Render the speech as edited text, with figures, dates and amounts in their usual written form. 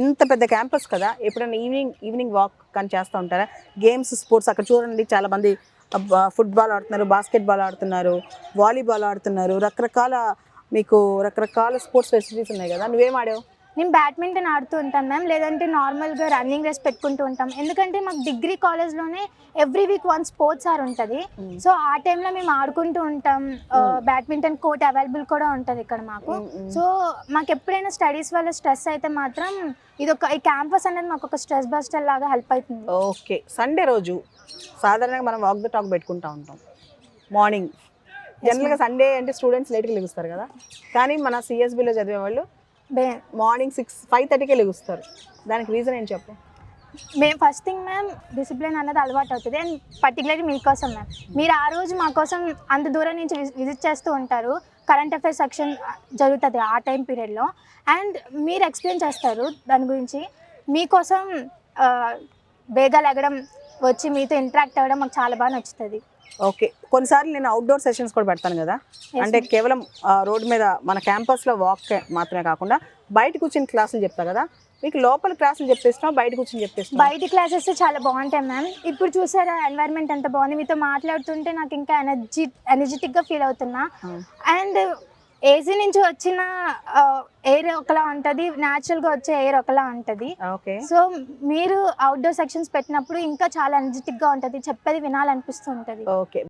ఇంత పెద్ద క్యాంపస్ కదా, ఎప్పుడైనా ఈవినింగ్ వాక్ కానీ చేస్తూ ఉంటారా? గేమ్స్, స్పోర్ట్స్ అక్కడ చూడండి, చాలా మంది ఫుట్బాల్ ఆడుతున్నారు, బాస్కెట్బాల్ ఆడుతున్నారు, వాలీబాల్ ఆడుతున్నారు, రకరకాల స్పోర్ట్స్ ఫెసిలిటీస్ ఉన్నాయి కదా. నువ్వేం ఆడావు? నేను బ్యాడ్మింటన్ ఆడుతూ ఉంటాను మ్యామ్, లేదంటే నార్మల్గా రన్నింగ్ రేస్ పెట్టుకుంటూ ఉంటాం. ఎందుకంటే మాకు డిగ్రీ కాలేజ్లోనే ఎవ్రీ వీక్ 1 స్పోర్ట్స్ ఆర్ ఉంటుంది. సో ఆ టైంలో మేము ఆడుకుంటూ ఉంటాం. బ్యాడ్మింటన్ కోర్ట్ అవైలబుల్ కూడా ఉంటుంది ఇక్కడ మాకు. సో మాకు ఎప్పుడైనా స్టడీస్ వల్ల స్ట్రెస్ అయితే మాత్రం ఈ క్యాంపస్ అనేది మాకు ఒక స్ట్రెస్ బస్టర్ లాగా హెల్ప్ అవుతుంది. ఓకే. సండే రోజు సాధారణంగా మనం వాక్ ద టాక్ పెట్టుకుంటూ ఉంటాం మార్నింగ్. జనరల్గా సండే అంటే స్టూడెంట్స్ లేట్గా లెగుస్తారు కదా, కానీ మన సిఎస్బిలో చదివే వాళ్ళు మార్నింగ్ 5:30కే లెగుస్తారు. దానికి రీజన్ ఏంటి చెప్పు? మేము ఫస్ట్ థింగ్ మ్యామ్, డిసిప్లిన్ అన్నది అలవాటు అవుతుంది. అండ్ పర్టికులర్లీ మీకోసం మ్యామ్, మీరు ఆ రోజు మా కోసం అంత దూరం నుంచి విజిట్ చేస్తూ ఉంటారు. కరెంట్ అఫైర్స్ సెక్షన్ జరుగుతుంది ఆ టైం పీరియడ్లో, అండ్ మీరు ఎక్స్ప్లెయిన్ చేస్తారు దాని గురించి. మీకోసం బేగా లెగడం, వచ్చి మీతో ఇంటరాక్ట్ అవ్వడం మాకు చాలా బాగా నచ్చుతుంది. ఓకే. కొన్నిసార్లు నేను అవుట్డోర్ సెషన్స్ కూడా పెడతాను కదా, అంటే కేవలం రోడ్ మీద మన క్యాంపస్లో వాక్ మాత్రమే కాకుండా బయట కూర్చొని క్లాసులు చెప్తా కదా. మీకు లోపల క్లాసులు చెప్పేస్తున్నా, బయట కూర్చొని చెప్పేస్తున్నా? బయట క్లాసెస్ చాలా బాగుంటాయి మ్యామ్. ఇప్పుడు చూసారా ఎన్వైర్న్మెంట్ ఎంత బాగుంది, మీతో మాట్లాడుతుంటే నాకు ఇంకా ఎనర్జెటిక్గా ఫీల్ అవుతున్నా. అండ్ ఏసీ నుంచి వచ్చిన ఎయిర్ ఒకలా ఉంటుంది, న్యాచురల్గా వచ్చే ఎయిర్ ఒకలా ఉంటుంది. సో మీరు అవుట్డోర్ సెక్షన్స్ పెట్టినప్పుడు ఇంకా చాలా ఎనర్జెటిక్గా ఉంటుంది, చెప్పేది వినాలనిపిస్తూ ఉంటుంది. ఓకే.